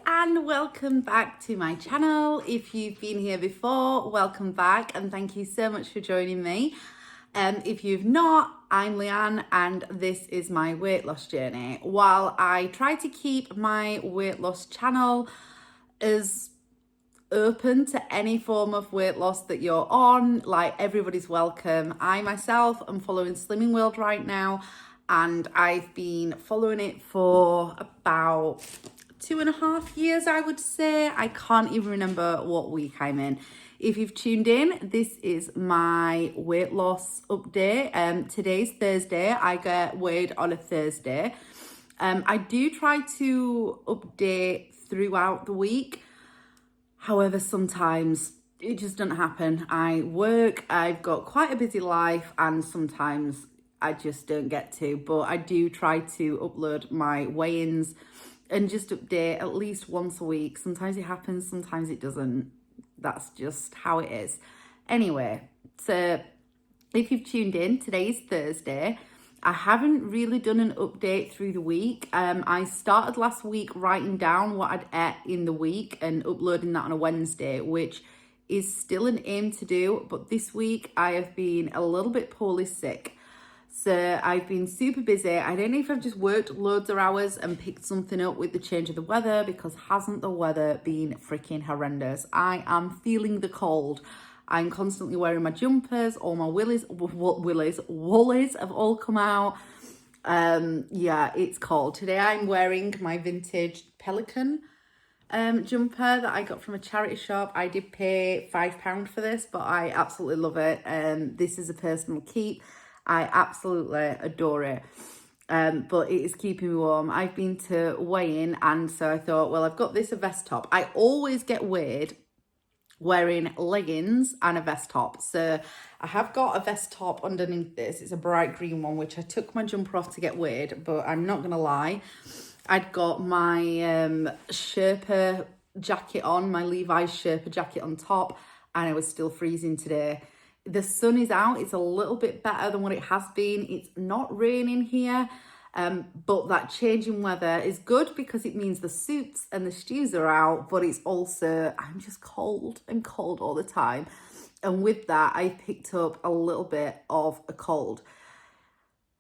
and welcome back to my channel. If you've been here before, welcome back and thank you so much for joining me. If you've not, I'm Leanne and this is my weight loss journey. While I try to keep my weight loss channel as open to any form of weight loss that you're on, like everybody's welcome. I myself am following Slimming World right now and I've been following it for about 2.5 years, I would say. I can't even remember what week I'm in. If you've tuned in, this is my weight loss update. Today's Thursday. I get weighed on a Thursday. I do try to update throughout the week. However, sometimes it just doesn't happen. I work, I've got quite a busy life, and sometimes I just don't get to. But I do try to upload my weigh-ins and just update at least once a week. Sometimes it happens, sometimes it doesn't. That's just how it is. Anyway, so if you've tuned in, today's Thursday. I haven't really done an update through the week. I started last week writing down what I'd ate in the week and uploading that on a Wednesday, which is still an aim to do. But this week I have been a little bit poorly sick. So I've been super busy. I don't know if I've just worked loads of hours and picked something up with the change of the weather, because hasn't the weather been freaking horrendous? I am feeling the cold. I'm constantly wearing my jumpers, all my woolies have all come out. Yeah, it's cold. Today I'm wearing my vintage Pelican jumper that I got from a charity shop. I did pay £5 for this, but I absolutely love it. This is a personal keep. I absolutely adore it. But it is keeping me warm. I've been to weigh in, and so I thought, well, I've got this a vest top. I always get weighed wearing leggings and a vest top. So I have got a vest top underneath this. It's a bright green one, which I took my jumper off to get weighed, but I'm not gonna lie, I'd got my Sherpa jacket on, my Levi's Sherpa jacket on top, and I was still freezing today. The sun is out. It's a little bit better than what it has been. It's not raining here. But that change in weather is good because it means the soups and the stews are out, but it's also, I'm just cold. I'm cold all the time. And with that, I picked up a little bit of a cold.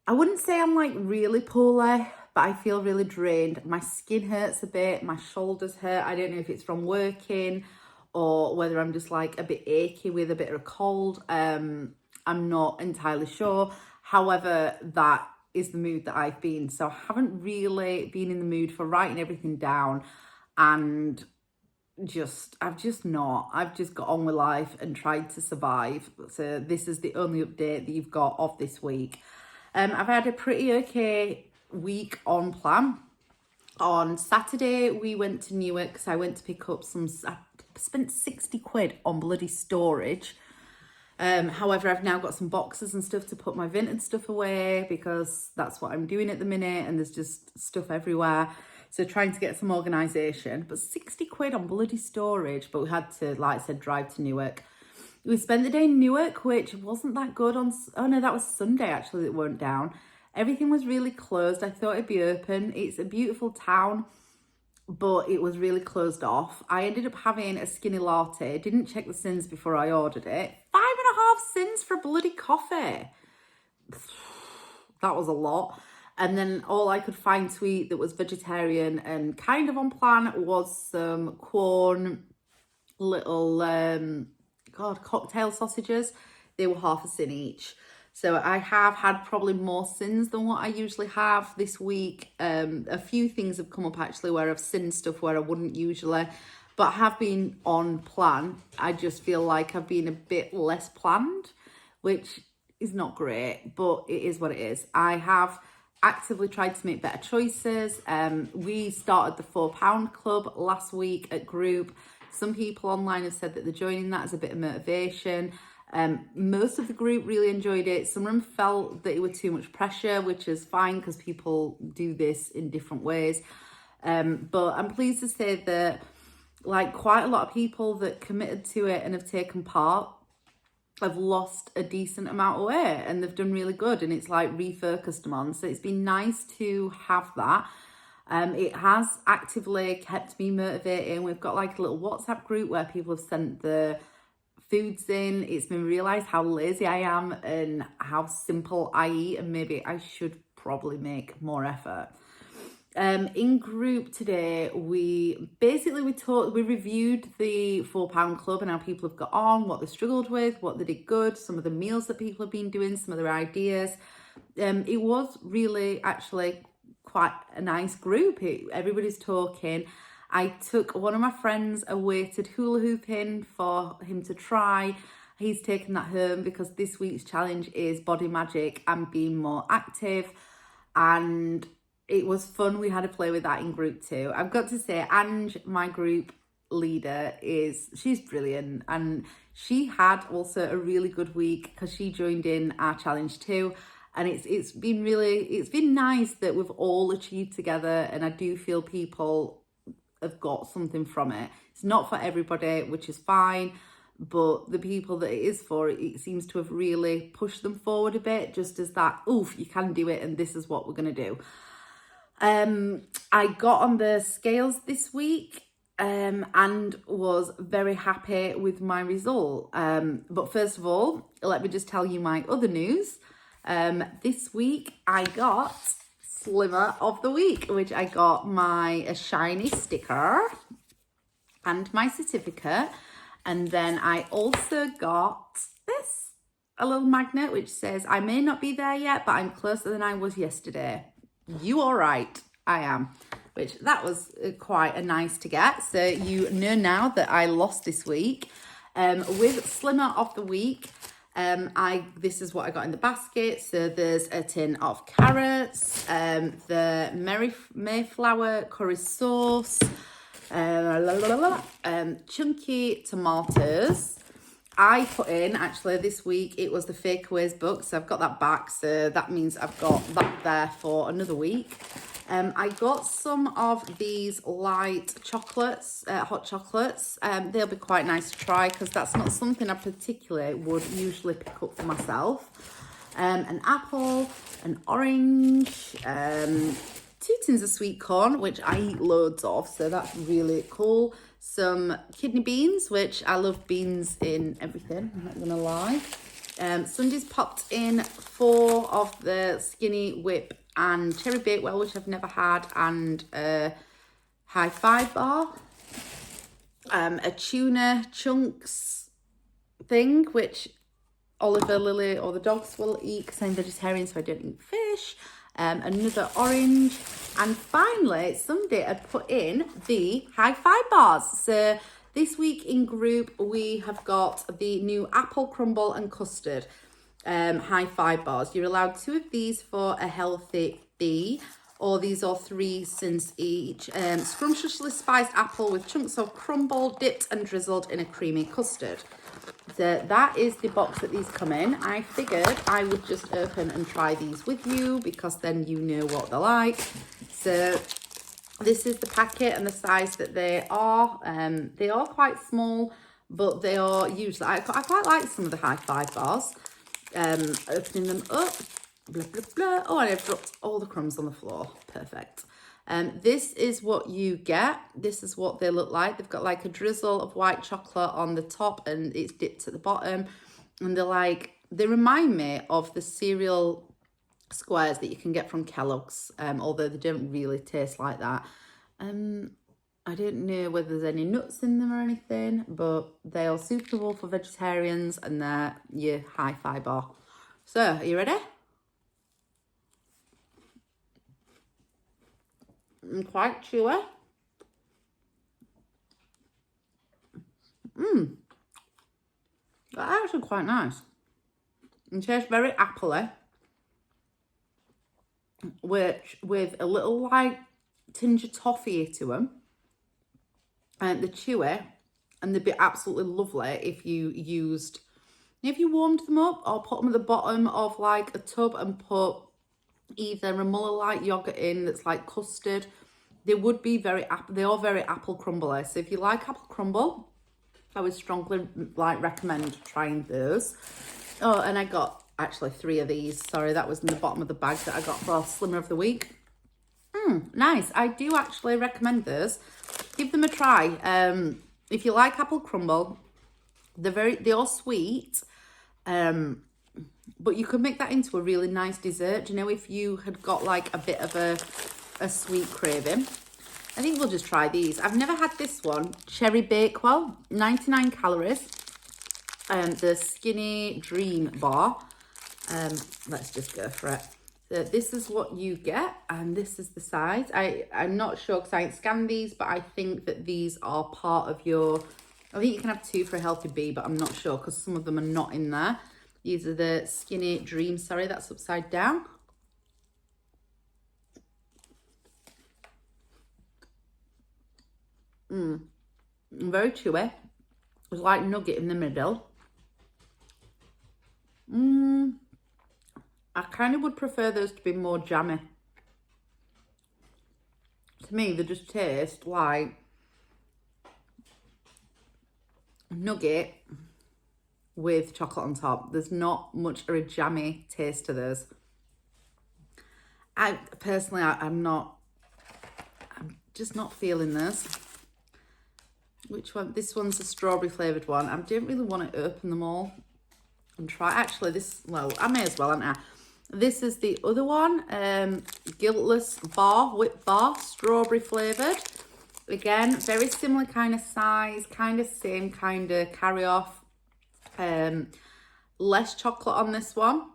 I wouldn't say I'm like really poorly, but I feel really drained. My skin hurts a bit. My shoulders hurt. I don't know if it's from working or whether I'm just like a bit achy with a bit of a cold. I'm not entirely sure. However, that is the mood that I've been. So I haven't really been in the mood for writing everything down, and I've just got on with life and tried to survive. So this is the only update that you've got of this week. I've had a pretty okay week on plan. On Saturday, we went to Newark because I went to pick up I spent 60 quid on bloody storage. However, I've now got some boxes and stuff to put my vintage stuff away, because that's what I'm doing at the minute and there's just stuff everywhere. So trying to get some organisation, but 60 quid on bloody storage. But we had to, like I said, drive to Newark. We spent the day in Newark, which wasn't that good oh no, that was Sunday actually that went down. Everything was really closed. I thought it'd be open. It's a beautiful town, but it was really closed off. I ended up having a skinny latte. Didn't check the sins before I ordered it. 5.5 cents for bloody coffee. That was a lot. And then all I could find to eat that was vegetarian and kind of on plan was some Quorn little cocktail sausages. They were half a sin each. So I have had probably more sins than what I usually have this week. A few things have come up actually where I've sinned stuff where I wouldn't usually, but have been on plan. I just feel like I've been a bit less planned, which is not great, but it is what it is. I have actively tried to make better choices. We started the £4 club last week at group. Some people online have said that they're joining that as a bit of motivation. Most of the group really enjoyed it. Some of them felt that it was too much pressure, which is fine because people do this in different ways. But I'm pleased to say that like quite a lot of people that committed to it and have taken part have lost a decent amount of weight and they've done really good, and it's like refocused them on. So it's been nice to have that. It has actively kept me motivating. We've got like a little WhatsApp group where people have sent the foods in. It's made me realise how lazy I am and how simple I eat, and maybe I should probably make more effort. In group today, we reviewed the £4 club and how people have got on, what they struggled with, what they did good, some of the meals that people have been doing, some of their ideas. It was really actually quite a nice group. Everybody's talking. I took one of my friends a weighted hula hoop in for him to try. He's taken that home because this week's challenge is body magic and being more active, and it was fun. We had a play with that in group too. I've got to say, Ange, my group leader, she's brilliant, and she had also a really good week because she joined in our challenge too. And it's been nice that we've all achieved together, and I do feel people have got something from it. It's not for everybody, which is fine, but the people that it is for, it seems to have really pushed them forward a bit, just as that, oof, you can do it, and this is what we're going to do. I got on the scales this week and was very happy with my result. But first of all, let me just tell you my other news. This week I got Slimmer of the Week, which I got a shiny sticker and my certificate. And then I also got a little magnet which says, I may not be there yet, but I'm closer than I was yesterday. You all right? I am. Which that was quite a nice to get. So you know now that I lost this week. With Slimmer of the Week, this is what I got in the basket. So there's a tin of carrots, the Mayflower curry sauce, chunky tomatoes. I put in, actually this week, it was the Fakeaways book, so I've got that back, so that means I've got that there for another week. I got some of these light chocolates, hot chocolates. They'll be quite nice to try because that's not something I particularly would usually pick up for myself. An apple, an orange, 2 tins of sweet corn, which I eat loads of, so that's really cool. Some kidney beans, which I love beans in everything, I'm not gonna lie. Sunday's popped in 4 of the Skinny Whip and Cherry Bakewell, which I've never had, and a High Five bar. A tuna chunks thing, which Oliver, Lily, or the dogs will eat because I'm vegetarian, so I don't eat fish. Another orange, and finally Sunday I put in the High Five bars. So this week in group we have got the new apple crumble and custard High Five bars. You're allowed 2 of these for a healthy fee, or these are 3 cents each. Scrumptiously spiced apple with chunks of crumble dipped and drizzled in a creamy custard. So that is the box that these come in. I figured I would just open and try these with you because then you know what they're like. So this is the packet and the size that they are. They are quite small, but they are usually, I quite like some of the High Five bars. Opening them up, blah, blah, blah. Oh, and I've dropped all the crumbs on the floor. Perfect. This is what you get. This is what they look like. They've got like a drizzle of white chocolate on the top and it's dipped at the bottom. And they remind me of the cereal squares that you can get from Kellogg's, although they don't really taste like that. I don't know whether there's any nuts in them or anything, but they are suitable for vegetarians and they're your high fiber. So, are you ready? And quite chewy. They're actually quite nice. It tastes very appley, which with a little like tinge of toffee to them. And the chewy, and they'd be absolutely lovely if you warmed them up or put them at the bottom of like a tub and put either a Muller light yogurt in that's like custard. They are very apple crumbly. So if you like apple crumble, I would strongly recommend trying those. Oh, and I got actually 3 of these. Sorry, that was in the bottom of the bag that I got for Slimmer of the Week. Nice. I do actually recommend those. Give them a try. If you like apple crumble, they are sweet. But you could make that into a really nice dessert. You know, if you had got like a bit of a sweet craving. I think we'll just try these. I've never had this one. Cherry Bakewell, 99 calories. The Skinny Dream bar. Let's just go for it. So this is what you get, and this is the size. I'm not sure because I ain't scanned these, but I think that these are part of your... I think you can have 2 for a healthy bee, but I'm not sure because some of them are not in there. These are the Skinny Dream. Sorry, that's upside down. Very chewy. There's like nugget in the middle. I kind of would prefer those to be more jammy. To me, they just taste like nugget with chocolate on top. There's not much of a jammy taste to those. I'm just not feeling this. Which one? This one's a strawberry flavoured one. I don't really want to open them all and try. Actually, I may as well, haven't I? This is the other one, Guiltless bar, whipped bar, strawberry flavoured. Again, very similar kind of size, kind of same kind of carry off. Less chocolate on this one.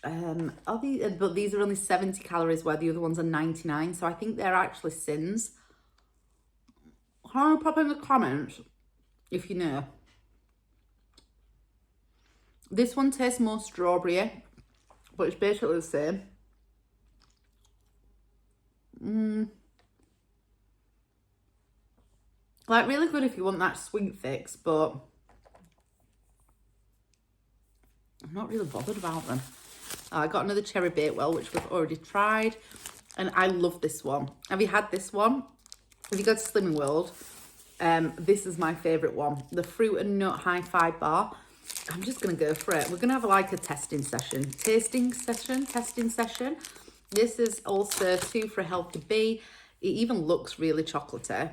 But these are only 70 calories where the other ones are 99. So I think they're actually Sins. Can you pop in the comments if you know? This one tastes more strawberry, but it's basically the same. Like really good if you want that sweet fix, but I'm not really bothered about them. I got another Cherry Bakewell, which we've already tried, and I love this one. Have you had this one? If you go to Slimming World, this is my favourite one. The Fruit and Nut Hi-Fi bar. I'm just going to go for it. We're going to have like a tasting session. This is also 2 for a healthy bee. It even looks really chocolatey.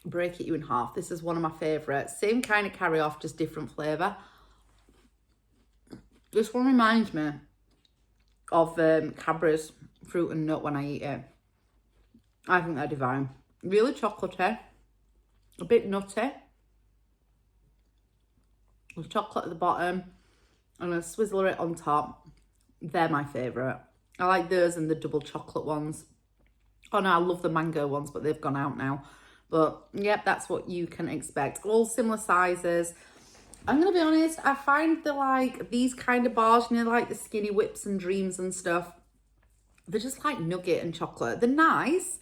Break it you in half. This is one of my favourites. Same kind of carry off, just different flavour. This one reminds me of Cadbury's Fruit and Nut when I eat it. I think they're divine. Really chocolatey, a bit nutty. With chocolate at the bottom and a Swizzler it on top. They're my favourite. I like those and the double chocolate ones. Oh no, I love the mango ones, but they've gone out now. But yep, that's what you can expect. All similar sizes. I'm gonna be honest, I find these kind of bars, you know, like the Skinny Whips and Dreams and stuff, they're just like nugget and chocolate. They're nice,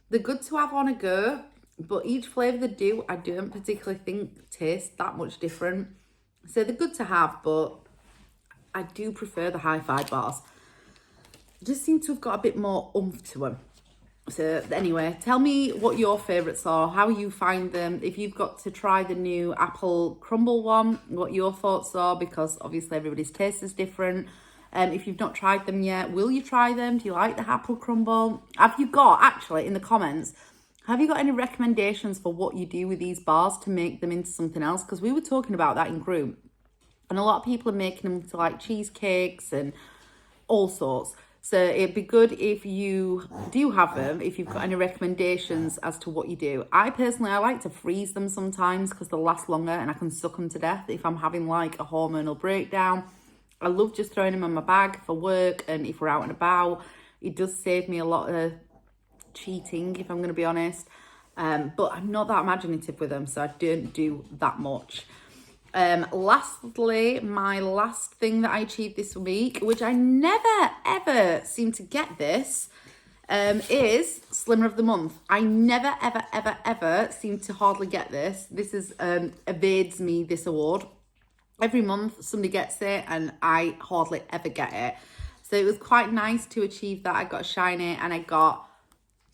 they're good to have on a go, but each flavour they do, I don't particularly think tastes that much different. So they're good to have, but I do prefer the Hi-Fi bars. They just seem to have got a bit more oomph to them. So anyway, tell me what your favourites are, how you find them. If you've got to try the new apple crumble one, what your thoughts are, because obviously everybody's taste is different. If you've not tried them yet, will you try them? Do you like the apple crumble? Have you got, actually, in the comments, have you got any recommendations for what you do with these bars to make them into something else? Because we were talking about that in group. And a lot of people are making them to like cheesecakes and all sorts. So it'd be good if you do have them, if you've got any recommendations as to what you do. I like to freeze them sometimes because they'll last longer and I can suck them to death if I'm having like a hormonal breakdown. I love just throwing them in my bag for work and if we're out and about. It does save me a lot of cheating, if I'm going to be honest. But I'm not that imaginative with them, so I don't do that much. Lastly, my last thing that I achieved this week, which I never ever seem to get this, is Slimmer of the Month. I never ever seem to hardly get this. This is evades me, this award. Every month somebody gets it and I hardly ever get it. So it was quite nice to achieve that. I got a shiny and I got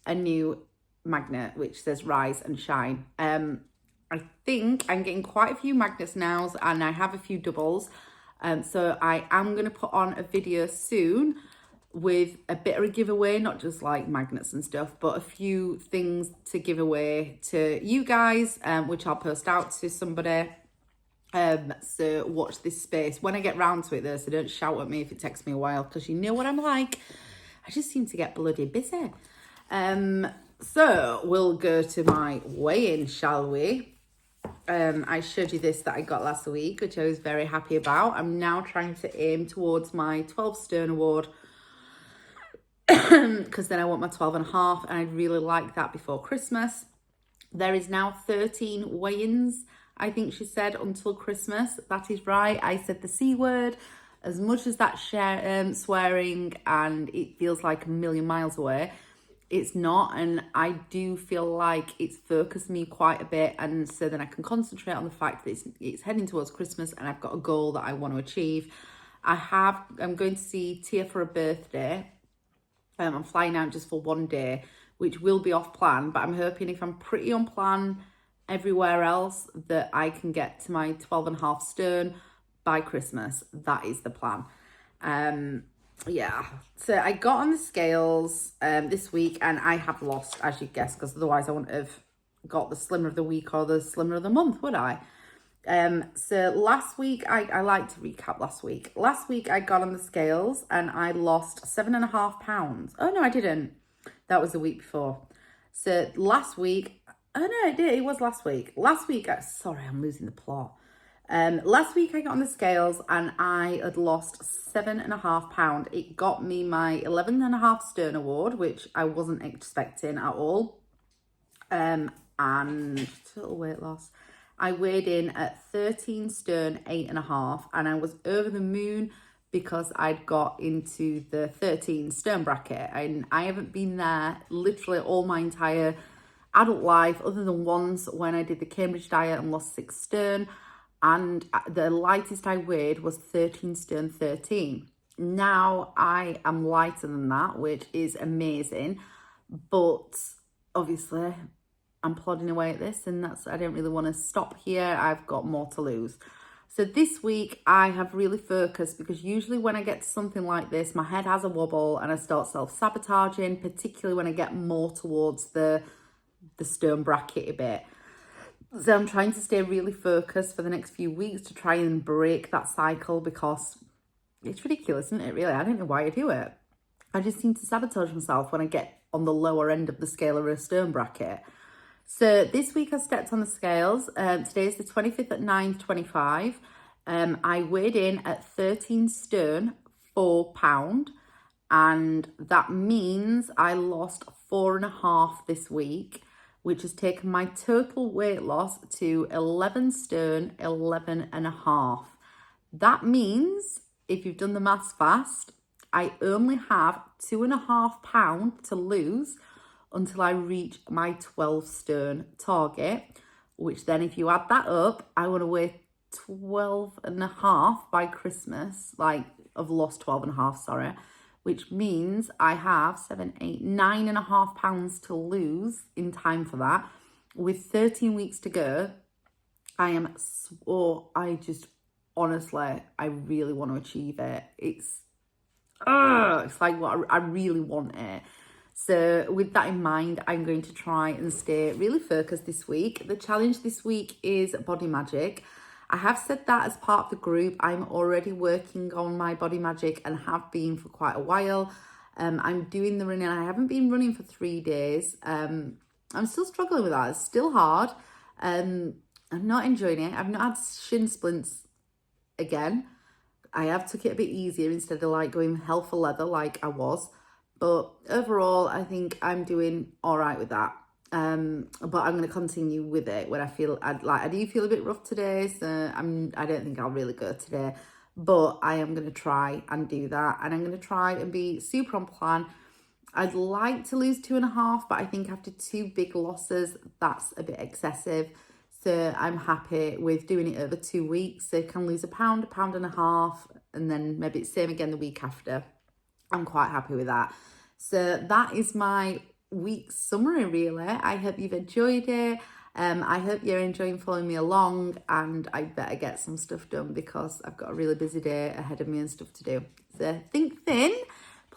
a new magnet which says Rise and Shine. I think I'm getting quite a few magnets now and I have a few doubles. So I am going to put on a video soon with a bit of a giveaway, not just like magnets and stuff, but a few things to give away to you guys, which I'll post out to somebody. So watch this space when I get round to it though, so don't shout at me if it takes me a while, because you know what I'm like. I just seem to get bloody busy. So we'll go to my weigh-in, shall we? I showed you this that I got last week, which I was very happy about. I'm now trying to aim towards my 12 stone award, because then I want my 12 and a half, and I'd really like that before Christmas. There is now 13 weigh-ins, I think she said, until Christmas. That is right. I said the C word. As much as that swearing and it feels like a million miles away, it's not. And I do feel like it's focused me quite a bit. And so then I can concentrate on the fact that it's heading towards Christmas and I've got a goal that I want to achieve. I'm going to see Tia for a birthday. I'm flying out just for one day, which will be off plan, but I'm hoping if I'm pretty on plan everywhere else that I can get to my 12 and a half stone by Christmas. That is the plan. Yeah, so I got on the scales this week and I have lost, as you guessed, because otherwise I wouldn't have got the slimmer of the week or the slimmer of the month, would I? So last week, I like to recap last week. Last week I got on the scales and I lost 7.5 pounds. Oh no, I didn't. That was the week before. So last week, oh no, I did. It was last week. Last week, sorry, I'm losing the plot. Last week I got on the scales and I had lost 7.5 pounds. It got me my 11.5 stone award, which I wasn't expecting at all. And total weight loss. I weighed in at 13 stone 8.5, and I was over the moon because I'd got into the 13 stone bracket, and I haven't been there literally all my entire adult life, other than once when I did the Cambridge diet and lost 6 stone, and the lightest I weighed was 13 stone 13. Now I am lighter than that, which is amazing, but obviously I'm plodding away at this, and I don't really want to stop here. I've got more to lose. So this week I have really focused, because usually when I get to something like this, my head has a wobble and I start self-sabotaging, particularly when I get more towards the stone bracket a bit. So I'm trying to stay really focused for the next few weeks to try and break that cycle, because it's ridiculous, isn't it, really? I don't know why I do it. I just seem to sabotage myself when I get on the lower end of the scale of a stone bracket. So this week I stepped on the scales. Today is the 25th at 9:25. I weighed in at 13 stone 4 pound, and that means I lost 4.5 this week, which has taken my total weight loss to 11 stone 11.5. That means, if you've done the maths fast, I only have 2.5 pounds to lose until I reach my 12 stone target, which then, if you add that up, I want to weigh 12.5 by Christmas, like I've lost 12.5, sorry, which means I have 7, 8, 9.5 pounds to lose in time for that. With 13 weeks to go, honestly, I really want to achieve it. It's like what I really want it. So with that in mind, I'm going to try and stay really focused this week. The challenge this week is Body Magic. I have said that as part of the group. I'm already working on my Body Magic and have been for quite a while. I'm doing the running. I haven't been running for 3 days. I'm still struggling with that. It's still hard. I'm not enjoying it. I've not had shin splints again. I have took it a bit easier instead of like going hell for leather like I was. But overall, I think I'm doing all right with that. But I'm going to continue with it when I feel I do feel a bit rough today, so I don't think I'll really go today. But I am going to try and do that, and I'm going to try and be super on plan. I'd like to lose 2.5, but I think after 2 big losses, that's a bit excessive. So I'm happy with doing it over 2 weeks. So I can lose a pound, 1.5 pounds, and then maybe it's same again the week after. I'm quite happy with that. So that is my week's summary, really. I hope you've enjoyed it. I hope you're enjoying following me along, and I better get some stuff done because I've got a really busy day ahead of me and stuff to do. So think thin,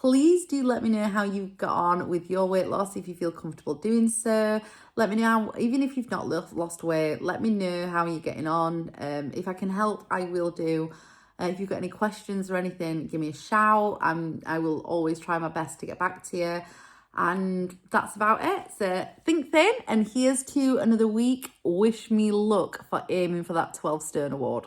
please do let me know how you got on with your weight loss, if you feel comfortable doing so. Let me know how, even if you've not lost weight, let me know how you're getting on. If I can help, I will do. If you've got any questions or anything, give me a shout. I will always try my best to get back to you. And that's about it. So think thin, and here's to another week. Wish me luck for aiming for that 12 stone award.